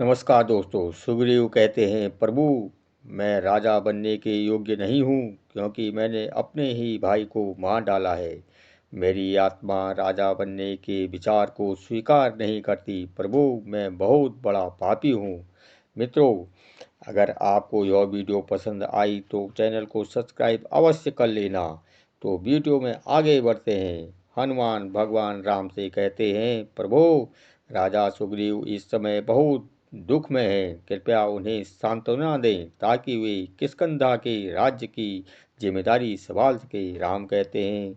नमस्कार दोस्तों। सुग्रीव कहते हैं, प्रभु मैं राजा बनने के योग्य नहीं हूँ, क्योंकि मैंने अपने ही भाई को मार डाला है। मेरी आत्मा राजा बनने के विचार को स्वीकार नहीं करती। प्रभु मैं बहुत बड़ा पापी हूँ। मित्रों, अगर आपको यह वीडियो पसंद आई तो चैनल को सब्सक्राइब अवश्य कर लेना। तो वीडियो में आगे बढ़ते हैं। हनुमान भगवान राम से कहते हैं, प्रभु राजा सुग्रीव इस समय बहुत दुख में हैं। कृपया उन्हें सांत्वना दें ताकि वे किष्किंधा के राज्य की जिम्मेदारी संभाल सके। राम कहते हैं,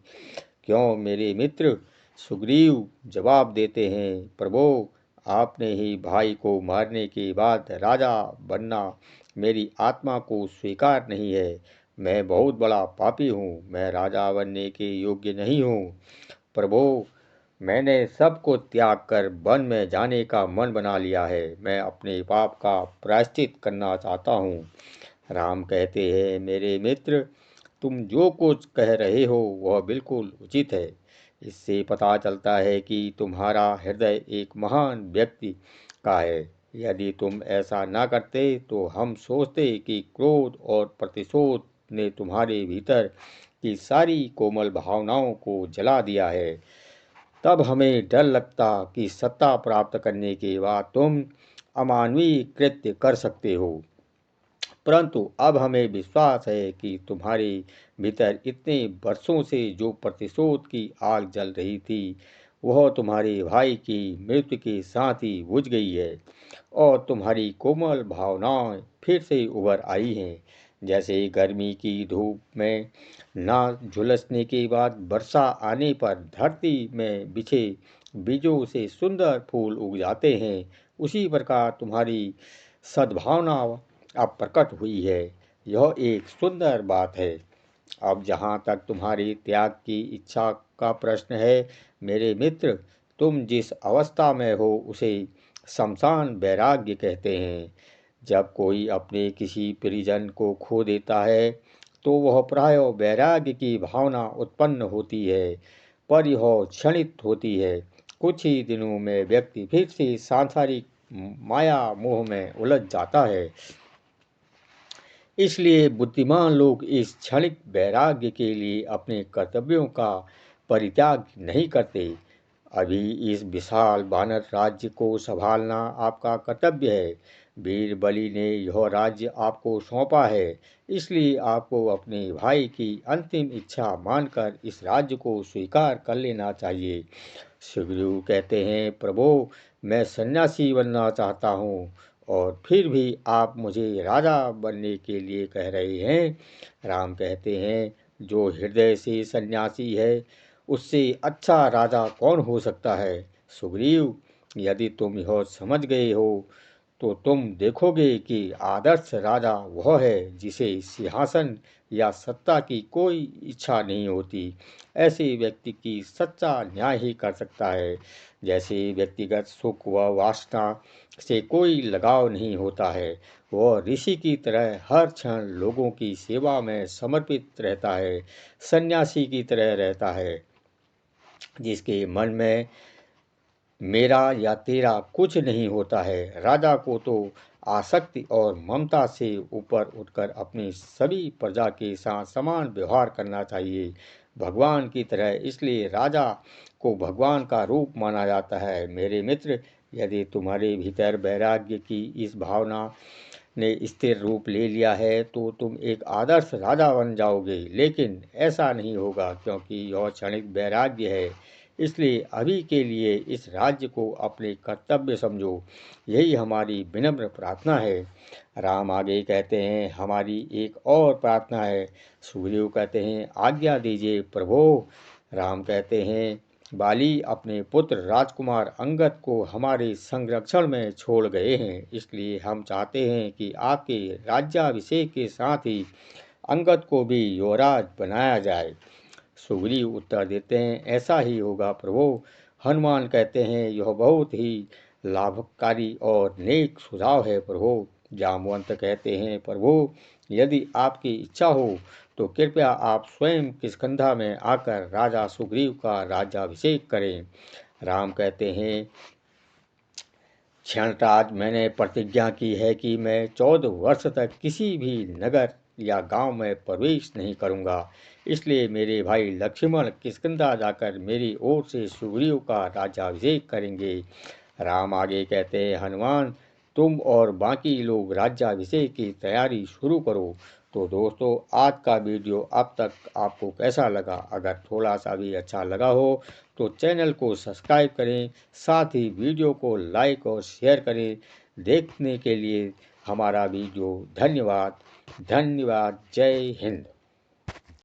क्यों मेरे मित्र? सुग्रीव जवाब देते हैं, प्रभु आपने ही भाई को मारने के बाद राजा बनना मेरी आत्मा को स्वीकार नहीं है। मैं बहुत बड़ा पापी हूँ। मैं राजा बनने के योग्य नहीं हूँ। प्रभु मैंने सब को त्याग कर वन में जाने का मन बना लिया है। मैं अपने पाप का प्रायश्चित करना चाहता हूँ। राम कहते हैं, मेरे मित्र तुम जो कुछ कह रहे हो वह बिल्कुल उचित है। इससे पता चलता है कि तुम्हारा हृदय एक महान व्यक्ति का है। यदि तुम ऐसा ना करते तो हम सोचते कि क्रोध और प्रतिशोध ने तुम्हारे भीतर की सारी कोमल भावनाओं को जला दिया है। तब हमें डर लगता कि सत्ता प्राप्त करने के बाद तुम अमानवीय कृत्य कर सकते हो। परंतु अब हमें विश्वास है कि तुम्हारे भीतर इतने वर्षों से जो प्रतिशोध की आग जल रही थी वह तुम्हारे भाई की मृत्यु के साथ ही बुझ गई है और तुम्हारी कोमल भावनाएं फिर से उभर आई हैं। जैसे गर्मी की धूप में ना झुलसने के बाद वर्षा आने पर धरती में बिछे बीजों से सुंदर फूल उग जाते हैं, उसी प्रकार तुम्हारी सद्भावना अब प्रकट हुई है। यह एक सुंदर बात है। अब जहाँ तक तुम्हारी त्याग की इच्छा का प्रश्न है, मेरे मित्र तुम जिस अवस्था में हो उसे शमशान वैराग्य कहते हैं। जब कोई अपने किसी परिजन को खो देता है तो वह प्रायः वैराग्य की भावना उत्पन्न होती है, पर यह क्षणिक होती है। कुछ ही दिनों में व्यक्ति फिर से सांसारिक माया मोह में उलझ जाता है। इसलिए बुद्धिमान लोग इस क्षणिक वैराग्य के लिए अपने कर्तव्यों का परित्याग नहीं करते। अभी इस विशाल वानर राज्य को संभालना आपका कर्तव्य है। वीर बलि ने यह राज्य आपको सौंपा है, इसलिए आपको अपने भाई की अंतिम इच्छा मानकर इस राज्य को स्वीकार कर लेना चाहिए। सुग्रीव कहते हैं, प्रभु मैं सन्यासी बनना चाहता हूँ और फिर भी आप मुझे राजा बनने के लिए कह रहे हैं। राम कहते हैं, जो हृदय से सन्यासी है उससे अच्छा राजा कौन हो सकता है। सुग्रीव यदि तुम यह समझ गए हो तो तुम देखोगे कि आदर्श राजा वह है जिसे सिंहासन या सत्ता की कोई इच्छा नहीं होती। ऐसे व्यक्ति की सच्चा न्याय ही कर सकता है। जैसे व्यक्तिगत सुख व वासना से कोई लगाव नहीं होता है, वह ऋषि की तरह हर क्षण लोगों की सेवा में समर्पित रहता है। सन्यासी की तरह रहता है, जिसके मन में मेरा या तेरा कुछ नहीं होता है। राजा को तो आसक्ति और ममता से ऊपर उठकर अपनी सभी प्रजा के साथ समान व्यवहार करना चाहिए, भगवान की तरह। इसलिए राजा को भगवान का रूप माना जाता है। मेरे मित्र, यदि तुम्हारे भीतर वैराग्य की इस भावना ने स्थिर रूप ले लिया है तो तुम एक आदर्श राजा बन जाओगे। लेकिन ऐसा नहीं होगा, क्योंकि यह क्षणिक वैराग्य है। इसलिए अभी के लिए इस राज्य को अपने कर्तव्य समझो, यही हमारी विनम्र प्रार्थना है। राम आगे कहते हैं, हमारी एक और प्रार्थना है। सुग्रीव कहते हैं, आज्ञा दीजिए प्रभु। राम कहते हैं, बाली अपने पुत्र राजकुमार अंगद को हमारे संरक्षण में छोड़ गए हैं, इसलिए हम चाहते हैं कि आपके राज्याभिषेक के साथ ही अंगद को भी युवराज बनाया जाए। सुग्रीव उत्तर देते हैं, ऐसा ही होगा प्रभु। हनुमान कहते हैं, यह बहुत ही लाभकारी और नेक सुझाव है प्रभु। जामवंत कहते हैं, प्रभु यदि आपकी इच्छा हो तो कृपया आप स्वयं किष्किंधा में आकर राजा सुग्रीव का राज्याभिषेक करें। राम कहते हैं, क्षणराज, मैंने प्रतिज्ञा की है कि मैं 14 वर्ष तक किसी भी नगर या गांव में प्रवेश नहीं करूंगा। इसलिए मेरे भाई लक्ष्मण किष्किंधा जाकर मेरी ओर से सुग्रीव का राज्याभिषेक करेंगे। राम आगे कहते हैं, हनुमान तुम और बाकी लोग राज्याभिषेक की तैयारी शुरू करो। तो दोस्तों, आज का वीडियो अब तक आपको कैसा लगा? अगर थोड़ा सा भी अच्छा लगा हो तो चैनल को सब्सक्राइब करें, साथ ही वीडियो को लाइक और शेयर करें। देखने के लिए हमारा वीडियो धन्यवाद। धन्यवाद। जय हिंद।